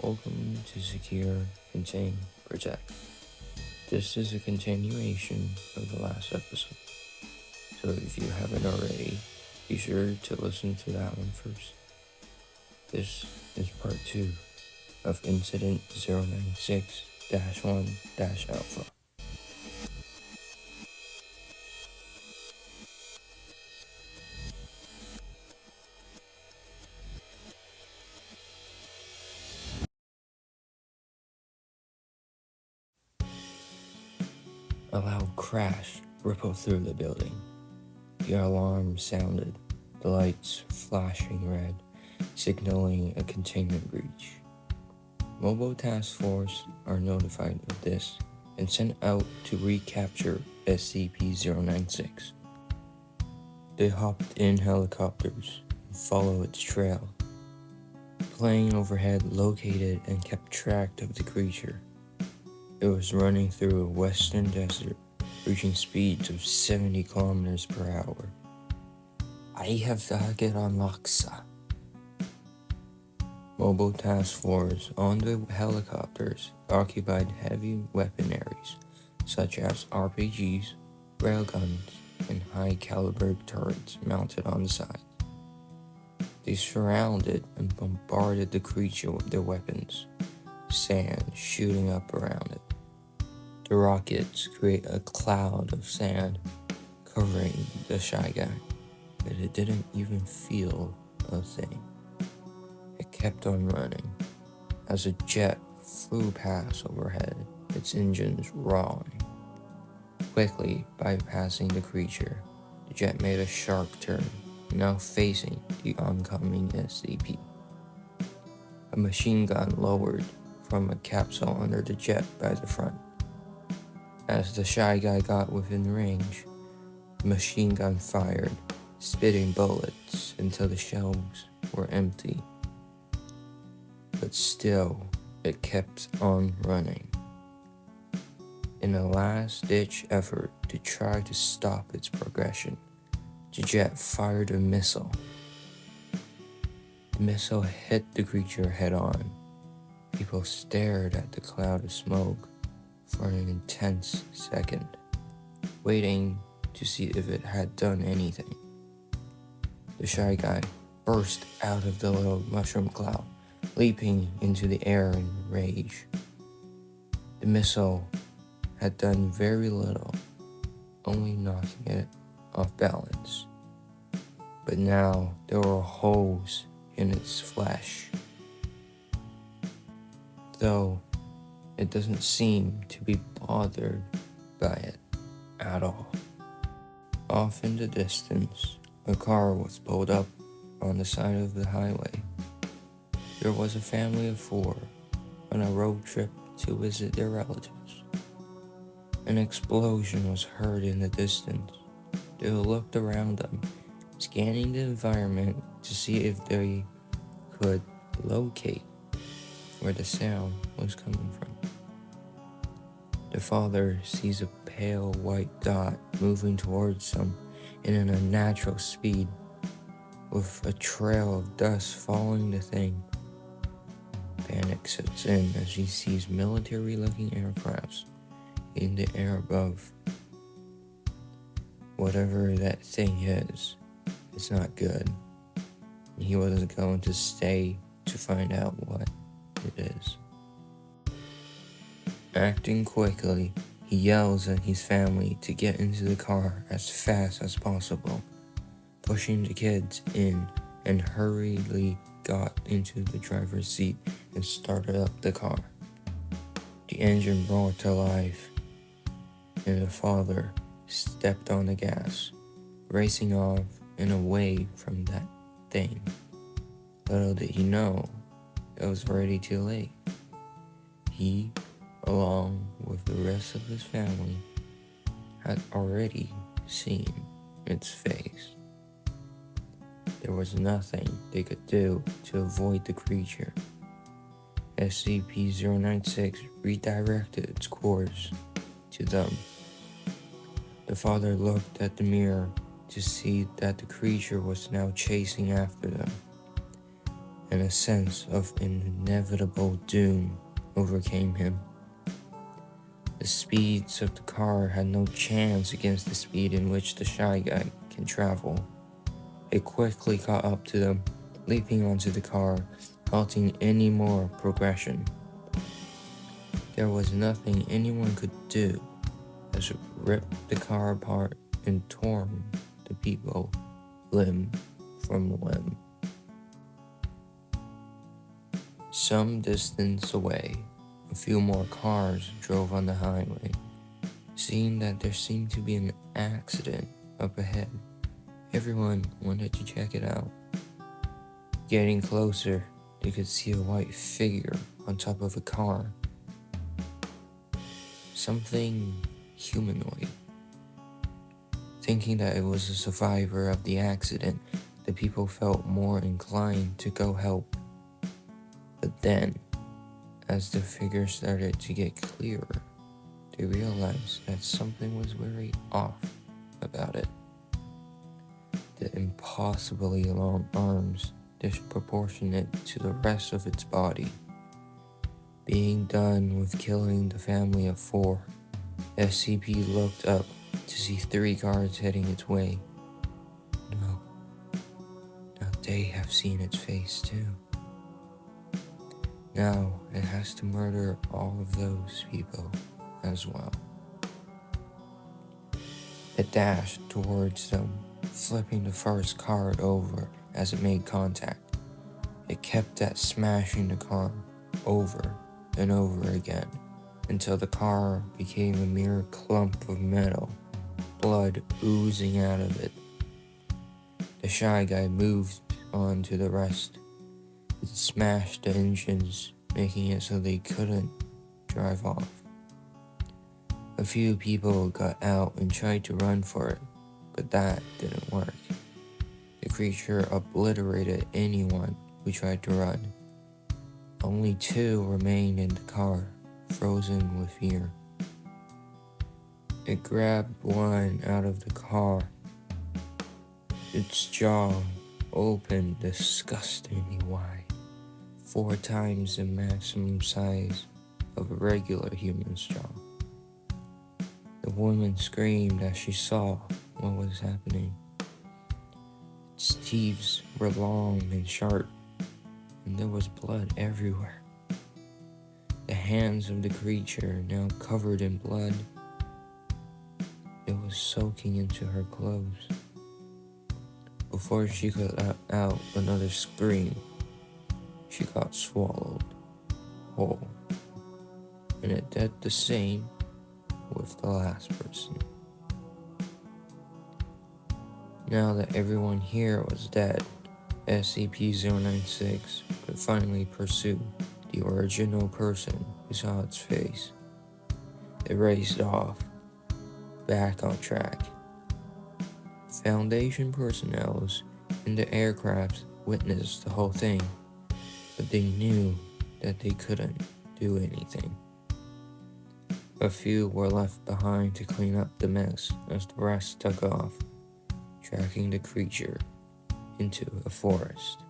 Welcome to Secure, Contain, Protect. This is a continuation of the last episode, so if you haven't already, be sure to listen to that one first. This is part 2 of Incident 096-1-Alpha. A loud crash rippled through the building. The alarm sounded, the lights flashing red, signaling a containment breach. Mobile Task Force are notified of this and sent out to recapture SCP-096. They hopped in helicopters and followed its trail. Plane overhead located and kept track of the creature. It was running through a western desert, reaching speeds of 70 kilometers per hour. I have target on Laksa. Mobile Task Force on the helicopters occupied heavy weaponaries such as RPGs, railguns, and high-caliber turrets mounted on the side. They surrounded and bombarded the creature with their weapons, sand shooting up around it. The rockets create a cloud of sand covering the Shy Guy, but it didn't even feel a thing. It kept on running. As a jet flew past overhead, its engines roaring. Quickly bypassing the creature, the jet made a sharp turn, now facing the oncoming SCP. A machine gun lowered from a capsule under the jet by the front. As the Shy Guy got within range, the machine gun fired, spitting bullets until the shells were empty. But still, it kept on running. In a last-ditch effort to try to stop its progression, the jet fired a missile. The missile hit the creature head-on. People stared at the cloud of smoke for an intense second, waiting to see if it had done anything. The Shy Guy burst out of the little mushroom cloud, leaping into the air in rage. The missile had done very little, only knocking it off balance. But now there were holes in its flesh. Though it doesn't seem to be bothered by it at all. Off in the distance, a car was pulled up on the side of the highway. There was a family of 4 on a road trip to visit their relatives. An explosion was heard in the distance. They looked around them, scanning the environment to see if they could locate where the sound was coming from. The father sees a pale white dot moving towards them in an unnatural speed, with a trail of dust following the thing. Panic sets in as he sees military-looking aircrafts in the air above. Whatever that thing is, it's not good. And he wasn't going to stay to find out what it is. Acting quickly, he yells at his family to get into the car as fast as possible, pushing the kids in, and hurriedly got into the driver's seat and started up the car. The engine brought to life, and the father stepped on the gas, racing off and away from that thing. Little did he know, it was already too late. He, along with the rest of his family, had already seen its face. There was nothing they could do to avoid the creature. SCP-096 redirected its course to them. The father looked at the mirror to see that the creature was now chasing after them. and a sense of inevitable doom overcame him. The speeds of the car had no chance against the speed in which the Shy Guy can travel. It quickly caught up to them, leaping onto the car, halting any more progression. There was nothing anyone could do as it ripped the car apart and torn the people limb from limb. Some distance away, a few more cars drove on the highway. Seeing that there seemed to be an accident up ahead, everyone wanted to check it out. Getting closer, they could see a white figure on top of a car. Something humanoid. Thinking that it was a survivor of the accident, the people felt more inclined to go help. But then, as the figure started to get clearer, they realized that something was very off about it. The impossibly long arms, disproportionate to the rest of its body. Being done with killing the family of 4, SCP looked up to see 3 guards heading its way. No, now they have seen its face too. Now it has to murder all of those people as well. It dashed towards them, flipping the first card over as it made contact. It kept at smashing the car over and over again until the car became a mere clump of metal, blood oozing out of it. The Shy Guy moved on to the rest. It smashed the engines, making it so they couldn't drive off. A few people got out and tried to run for it, but that didn't work. The creature obliterated anyone who tried to run. Only 2 remained in the car, frozen with fear. It grabbed one out of the car. Its jaw opened disgustingly wide, 4 times the maximum size of a regular human's jaw. The woman screamed as she saw what was happening. Its teeth were long and sharp, and there was blood everywhere. The hands of the creature, now covered in blood, it was soaking into her clothes. Before she could let out another scream, she got swallowed whole, and it did the same with the last person. Now that everyone here was dead, SCP-096 could finally pursue the original person who saw its face. It raced off, back on track. Foundation personnel in the aircraft witnessed the whole thing, but they knew that they couldn't do anything. A few were left behind to clean up the mess as the rest took off, tracking the creature into a forest.